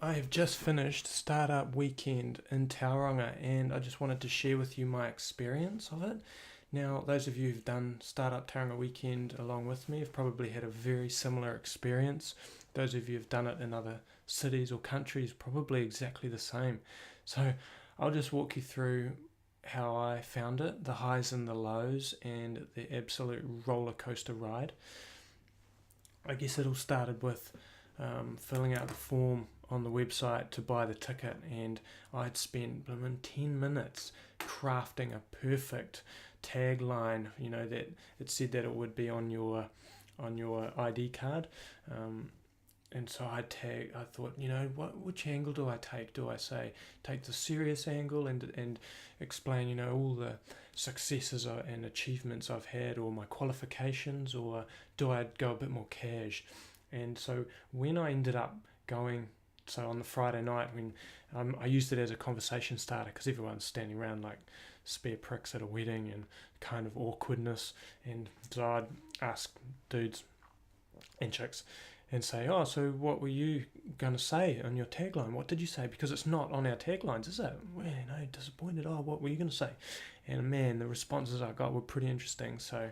I have just finished Startup Weekend in Tauranga and I just wanted to share with you my experience of it. Now, those of you who've done Startup Tauranga Weekend along with me have probably had a very similar experience. Those of you who've done it in other cities or countries, probably exactly the same. So, I'll just walk you through how I found it, the highs and the lows, and the absolute roller coaster ride. I guess it all started with filling out the form on the website to buy the ticket, and I'd spent 10 minutes crafting a perfect tagline. That it said that it would be on your ID card. And so I thought, which angle do I take? Do I say take the serious angle and explain, all the successes and achievements I've had, or my qualifications, or do I go a bit more cash? And so when I ended up going, so on the Friday night, when I used it as a conversation starter, because everyone's standing around like spare pricks at a wedding and kind of awkwardness, and so I'd ask dudes and chicks and say, oh, so what were you going to say on your tagline? What did you say? Because it's not on our taglines, is it? Well, disappointed. Oh, what were you going to say? And man, the responses I got were pretty interesting. So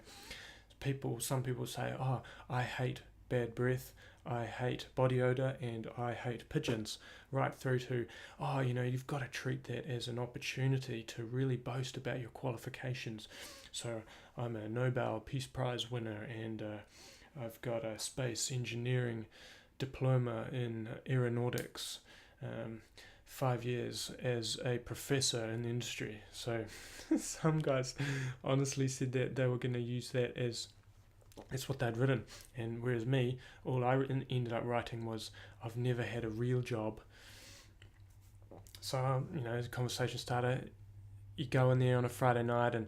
some people say, oh, I hate bad breath, I hate body odor, and I hate pigeons, right through to, oh, you've got to treat that as an opportunity to really boast about your qualifications. So I'm a Nobel Peace Prize winner, and I've got a space engineering diploma in aeronautics, 5 years as a professor in the industry. So some guys honestly said that they were going to use that as that's what they'd written, and whereas me, all I ended up writing was, I've never had a real job. So as a conversation starter, you go in there on a Friday night and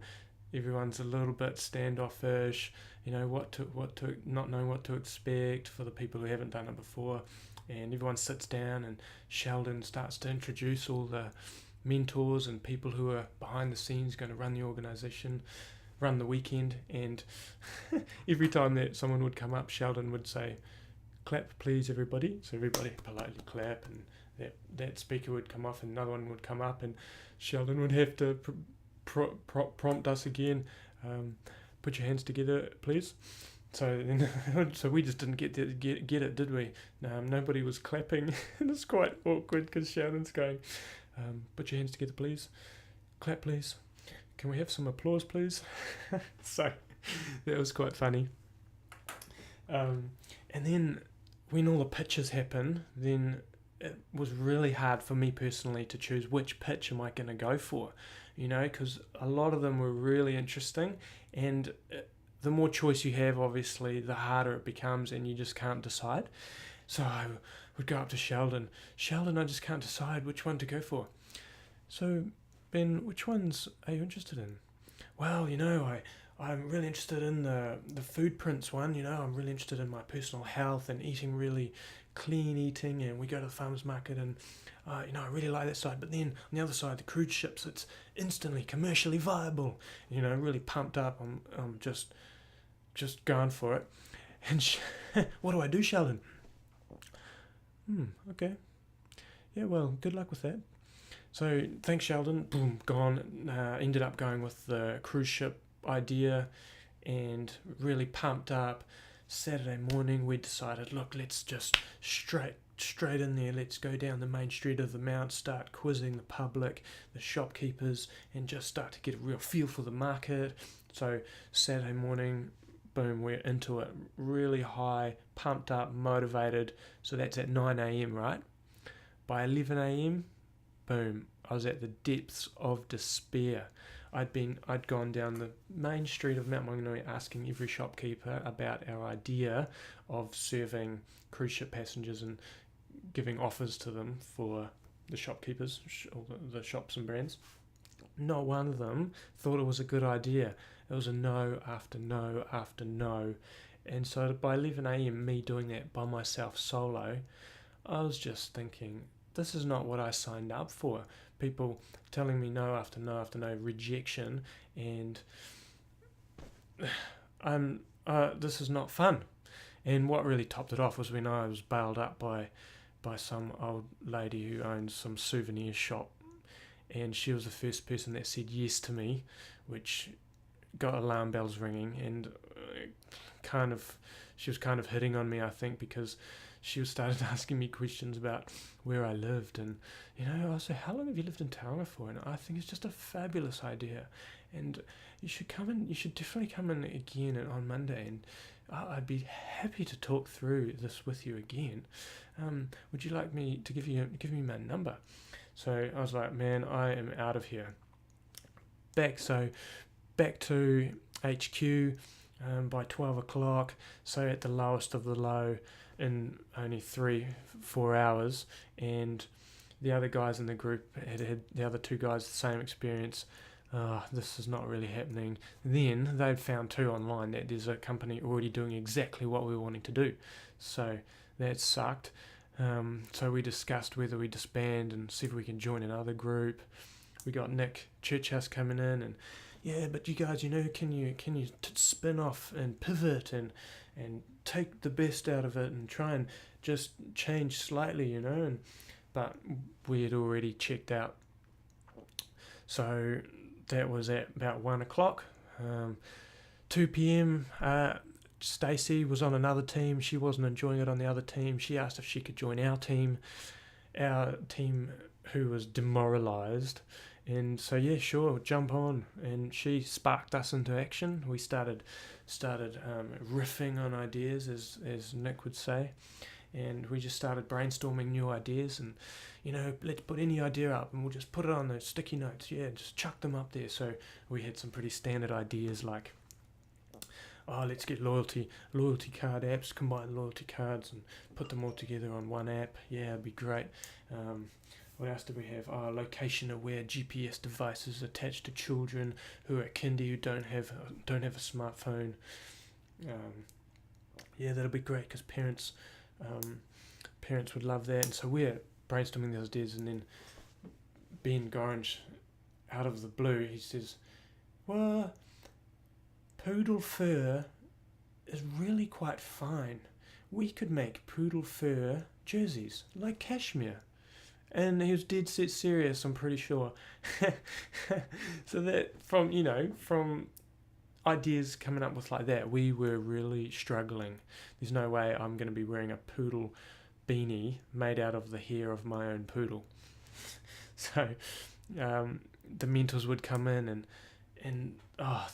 everyone's a little bit standoffish, what to not knowing what to expect for the people who haven't done it before, and everyone sits down and Sheldon starts to introduce all the mentors and people who are behind the scenes going to run the organisation, run the weekend, and every time that someone would come up, Sheldon would say, clap please everybody. So everybody politely clap, and that speaker would come off and another one would come up, and Sheldon would have to prompt us again, put your hands together please. So so we just didn't get it, did we? Nobody was clapping. And it's quite awkward because Sheldon's going, put your hands together please, clap please, can we have some applause please? So that was quite funny. And then when all the pitches happen, then it was really hard for me personally to choose which pitch am I going to go for, because a lot of them were really interesting, and the more choice you have, obviously, the harder it becomes, and you just can't decide. So I would go up to Sheldon, I just can't decide which one to go for. So, Ben, which ones are you interested in? Well, I'm really interested in the food prints one. I'm really interested in my personal health and eating really clean eating, and we go to the farmers market, and I really like that side. But then on the other side, the cruise ships, it's instantly commercially viable. Really pumped up. I'm just going for it. And what do I do, Sheldon? Okay. Yeah, well, good luck with that. So thanks, Sheldon. Boom, gone. Ended up going with the cruise ship idea, and really pumped up. Saturday morning, we decided, look, let's just straight in there. Let's go down the main street of the mount, start quizzing the public, the shopkeepers, and just start to get a real feel for the market. So Saturday morning, boom, we're into it. Really high, pumped up, motivated. So that's at 9 a.m, right? By 11 a.m, boom, I was at the depths of despair. I'd gone down the main street of Mount Maunganui asking every shopkeeper about our idea of serving cruise ship passengers and giving offers to them for the shopkeepers, all the shops and brands. Not one of them thought it was a good idea. It was a no after no after no. And so by 11 a.m, me doing that by myself solo, I was just thinking, this is not what I signed up for. People telling me no after no after no, rejection, and this is not fun. And what really topped it off was when I was bailed up by by some old lady who owns some souvenir shop, and she was the first person that said yes to me, which got alarm bells ringing, and she was kind of hitting on me, I think, because she started asking me questions about where I lived, and I said, how long have you lived in Tauranga for? And I think it's just a fabulous idea, and you should definitely come in again on Monday, and I'd be happy to talk through this with you again. Would you like me to give me my number? So I was like, man, I am out of here. Back to HQ by 12 o'clock, so at the lowest of the low in only 3-4 hours, and the other guys in the group had the other two guys the same experience. This is not really happening. Then they'd found too online that there's a company already doing exactly what we were wanting to do, so that sucked. So we discussed whether we disband and see if we can join another group. We got Nick Churchhouse coming in, and but you guys, can you spin off and pivot and take the best out of it and try and just change slightly, but we had already checked out. So that was at about 1 o'clock. 2 p.m. Stacey was on another team. She wasn't enjoying it on the other team. She asked if she could join our team who was demoralised. And so sure, jump on. And she sparked us into action. We started riffing on ideas, as Nick would say, and we just started brainstorming new ideas. And let's put any idea up, and we'll just put it on those sticky notes. Just chuck them up there. So we had some pretty standard ideas like, let's get loyalty card apps, combine loyalty cards and put them all together on one app. It'd be great. What else do we have? Location-aware GPS devices attached to children who are at kindy who don't have a smartphone. That'll be great because parents would love that. And so we're brainstorming those ideas, and then Ben Gorringe, out of the blue, he says, "Well, poodle fur is really quite fine. We could make poodle fur jerseys like cashmere." And he was dead set serious, I'm pretty sure. So that from ideas coming up with like that, we were really struggling. There's no way I'm going to be wearing a poodle beanie made out of the hair of my own poodle. So the mentors would come in, and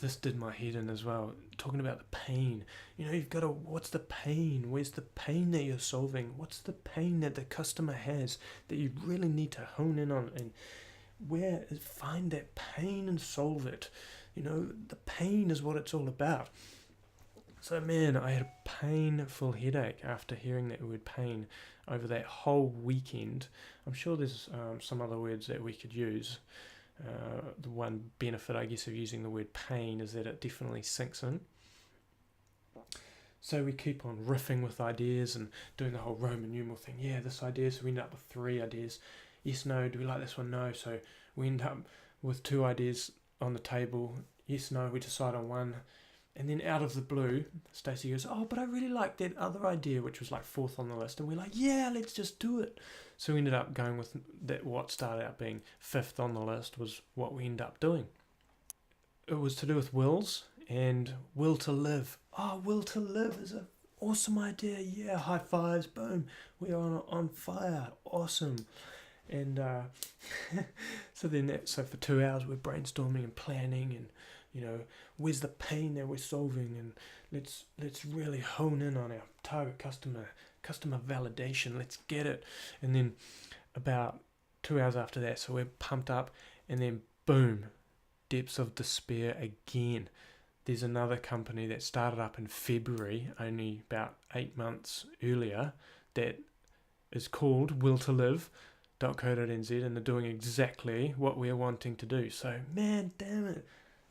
this did my head in as well, talking about the pain. You've got to, what's the pain? Where's the pain that you're solving? What's the pain that the customer has that you really need to hone in on, and find that pain and solve it. The pain is what it's all about. So man, I had a painful headache after hearing that word pain over that whole weekend. I'm sure there's some other words that we could use. The one benefit, I guess, of using the word pain is that it definitely sinks in. So we keep on riffing with ideas and doing the whole Roman numeral thing. This idea, so we end up with 3 ideas. Yes, no, do we like this one? No. So we end up with 2 ideas on the table. Yes, no, we decide on one. And then out of the blue, Stacey goes, but I really like that other idea, which was like 4th on the list. And we're like, let's just do it. So we ended up going with that. What started out being 5th on the list was what we ended up doing. It was to do with wills and will to live. Will to live is an awesome idea. High fives, boom. We are on fire. Awesome. And so for 2 hours we're brainstorming and planning, and where's the pain that we're solving, and let's really hone in on our target customer validation. Let's get it. And then about 2 hours after that, so we're pumped up, and then boom, depths of despair again. There's another company that started up in February, only about 8 months earlier, that is called Will to Live. .co.nz, and they're doing exactly what we're wanting to do. So man, damn it,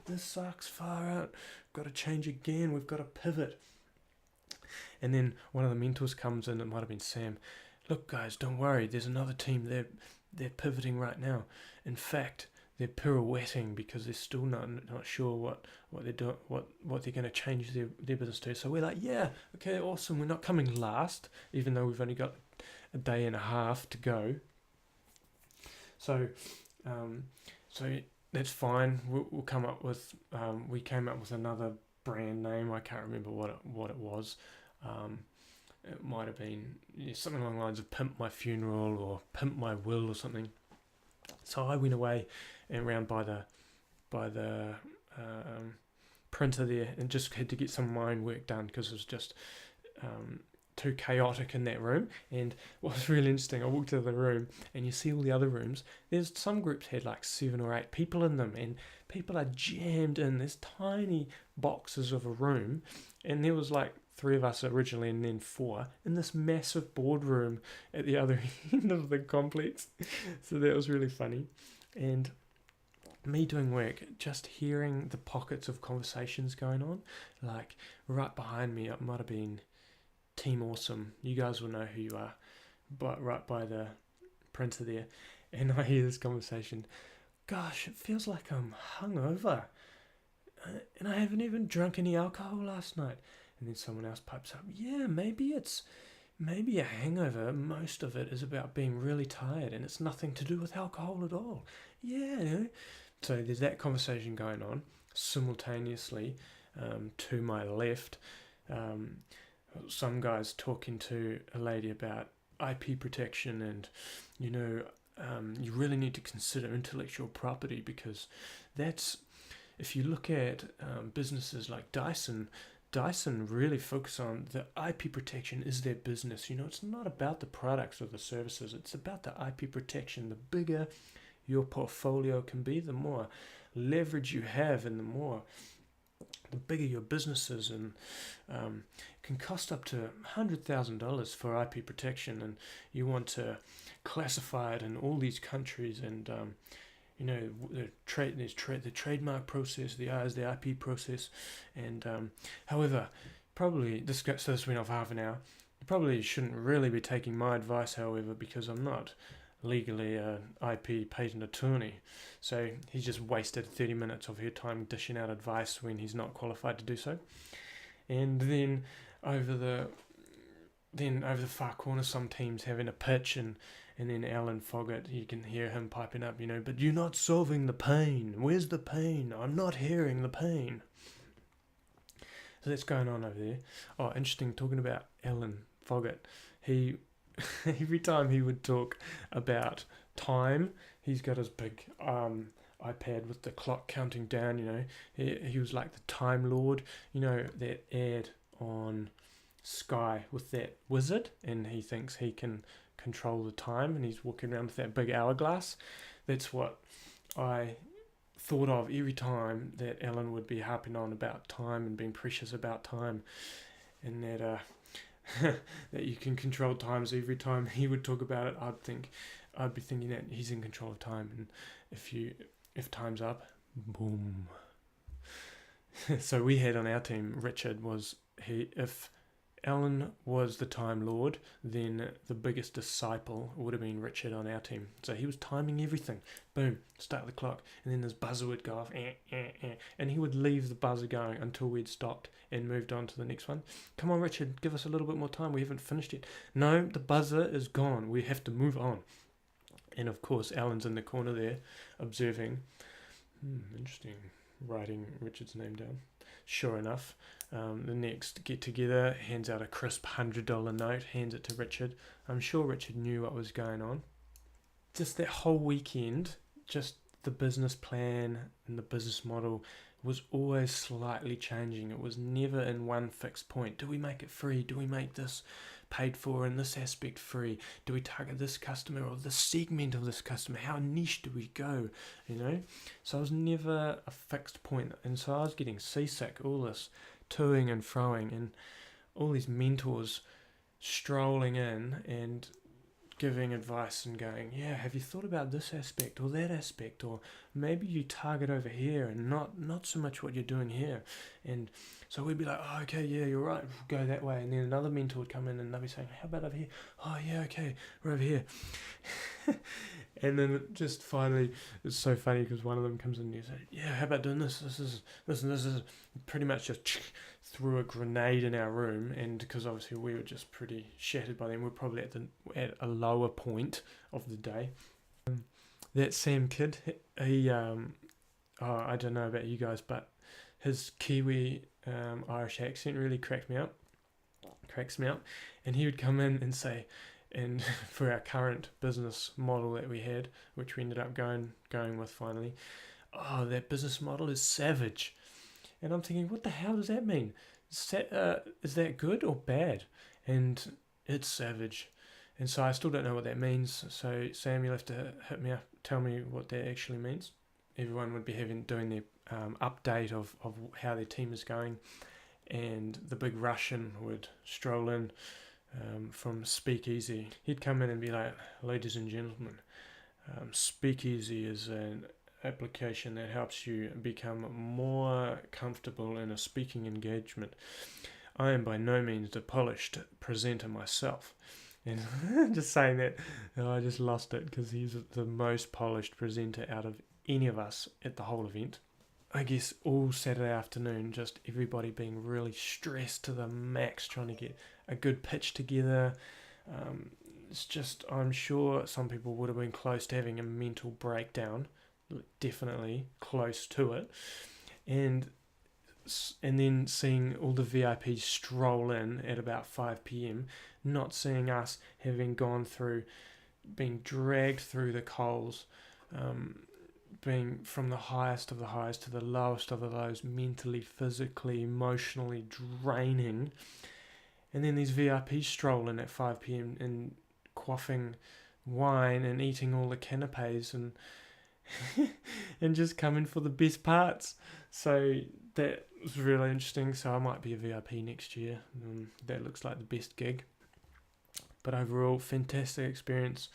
this sucks far out. Got to change again. We've got to pivot. And then one of the mentors comes in. It might have been Sam. Look, guys, don't worry. There's another team. They're pivoting right now. In fact, they're pirouetting because they're still not sure what they're doing, what they're going to change their business to. So we're like, okay, awesome. We're not coming last, even though we've only got a day and a half to go. So so that's fine. We'll come up with we came up with another brand name. I can't remember what it was. It might have been something along the lines of Pimp My Funeral or Pimp My Will or something. So I went away and around by the printer there and just had to get some of my own work done because it was just too chaotic in that room. And what was really interesting, I walked into the room and you see all the other rooms. There's some groups had like 7 or 8 people in them, and people are jammed in this tiny boxes of a room, and there was like 3 of us originally and then 4 in this massive boardroom at the other end of the complex. So that was really funny. And me doing work, just hearing the pockets of conversations going on, like right behind me, it might have been Team Awesome. You guys will know who you are, but right by the printer there, and I hear this conversation. Gosh, it feels like I'm hungover, and I haven't even drunk any alcohol last night. And then someone else pipes up, yeah, maybe a hangover. Most of it is about being really tired, and it's nothing to do with alcohol at all. Yeah, you know? So there's that conversation going on simultaneously. To my left, some guys talking to a lady about IP protection, and you really need to consider intellectual property, because that's, if you look at businesses like Dyson really focus on the IP protection is their business. It's not about the products or the services, it's about the IP protection. The bigger your portfolio can be, the more leverage you have, and the bigger your business is, and it can cost up to $100,000 for IP protection, and you want to classify it in all these countries, and the trademark process, the IP process, and however, probably this went off half an hour. You probably shouldn't really be taking my advice, however, because I'm not legally an IP patent attorney. So he's just wasted 30 minutes of her time dishing out advice when he's not qualified to do so. And then over the far corner, some teams having a pitch, and then Alan Foggett, you can hear him piping up, but you're not solving the pain. Where's the pain? I'm not hearing the pain. So that's going on over there. Oh, interesting, talking about Alan Foggett. He every time he would talk about time, he's got his big iPad with the clock counting down. He was like the Time Lord. That ad on Sky with that wizard, and he thinks he can control the time, and he's walking around with that big hourglass. That's what I thought of every time that Alan would be harping on about time and being precious about time, and that that you can control time. So every time he would talk about it, I'd be thinking that he's in control of time, and if time's up, boom. So we had on our team, Richard if Alan was the Time Lord, then the biggest disciple would have been Richard on our team. So he was timing everything. Boom, start the clock, and then this buzzer would go off, and he would leave the buzzer going until we'd stopped and moved on to the next one. Come on, Richard, give us a little bit more time. We haven't finished yet. No, the buzzer is gone. We have to move on. And of course, Alan's in the corner there, observing. Interesting, writing Richard's name down. Sure enough, the next get-together, hands out a crisp $100 note, hands it to Richard. I'm sure Richard knew what was going on. Just that whole weekend, just the business plan and the business model was always slightly changing. It was never in one fixed point. Do we make it free? Do we make this paid for and this aspect free? Do we target this customer or this segment of this customer? How niche do we go? So it was never a fixed point. And so I was getting seasick, all this toing and froing, and all these mentors strolling in and giving advice and going, yeah, have you thought about this aspect or that aspect, or maybe you target over here and not so much what you're doing here. And so we'd be like, oh, okay, yeah, you're right, we'll go that way. And then another mentor would come in and they'd be saying, how about over here? Oh yeah, okay, we're over here. And then it just finally, it's so funny because one of them comes in and you say, yeah, how about doing this? This is pretty much just threw a grenade in our room. And because obviously we were just pretty shattered by then, we're probably at a lower point of the day. That Sam kid, he, I don't know about you guys, but his Kiwi Irish accent really cracks me up. And he would come in and say, and for our current business model that we had, which we ended up going with finally, oh, that business model is savage. And I'm thinking, what the hell does that mean? Is that good or bad? And it's savage. And so I still don't know what that means. So Sam, you'll have to hit me up, tell me what that actually means. Everyone would be doing their update of how their team is going, and the big Russian would stroll in from Speakeasy. He'd come in and be like, ladies and gentlemen, Speakeasy is an application that helps you become more comfortable in a speaking engagement. I am by no means a polished presenter myself. And just saying that, I just lost it because he's the most polished presenter out of any of us at the whole event. I guess all Saturday afternoon, just everybody being really stressed to the max, trying to get a good pitch together. It's just, I'm sure some people would have been close to having a mental breakdown, definitely close to it. And then seeing all the VIPs stroll in at about 5 p.m, not seeing us having gone through, being dragged through the coals, being from the highest of the highs to the lowest of the lows, mentally, physically, emotionally draining. And then these VIPs stroll in at 5 p.m. and quaffing wine and eating all the canapes and and just coming for the best parts. So that was really interesting. So I might be a VIP next year. That looks like the best gig. But overall, fantastic experience.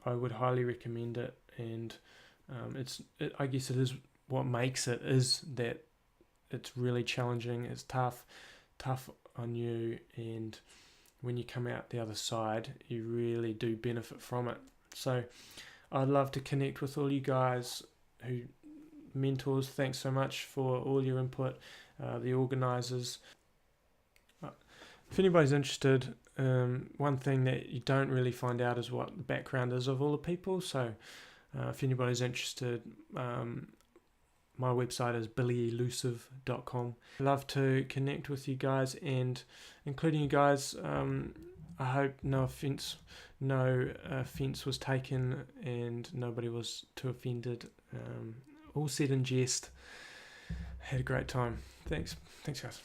I would highly recommend it. And I guess it is what makes it is that it's really challenging. It's tough on you, and when you come out the other side, you really do benefit from it. So I'd love to connect with all you guys who mentors. Thanks so much for all your input, the organisers. If anybody's interested, one thing that you don't really find out is what the background is of all the people. So if anybody's interested, my website is billyelusive.com. I'd love to connect with you guys, and including you guys. I hope no offence was taken and nobody was too offended. All said in jest. Had a great time. Thanks guys.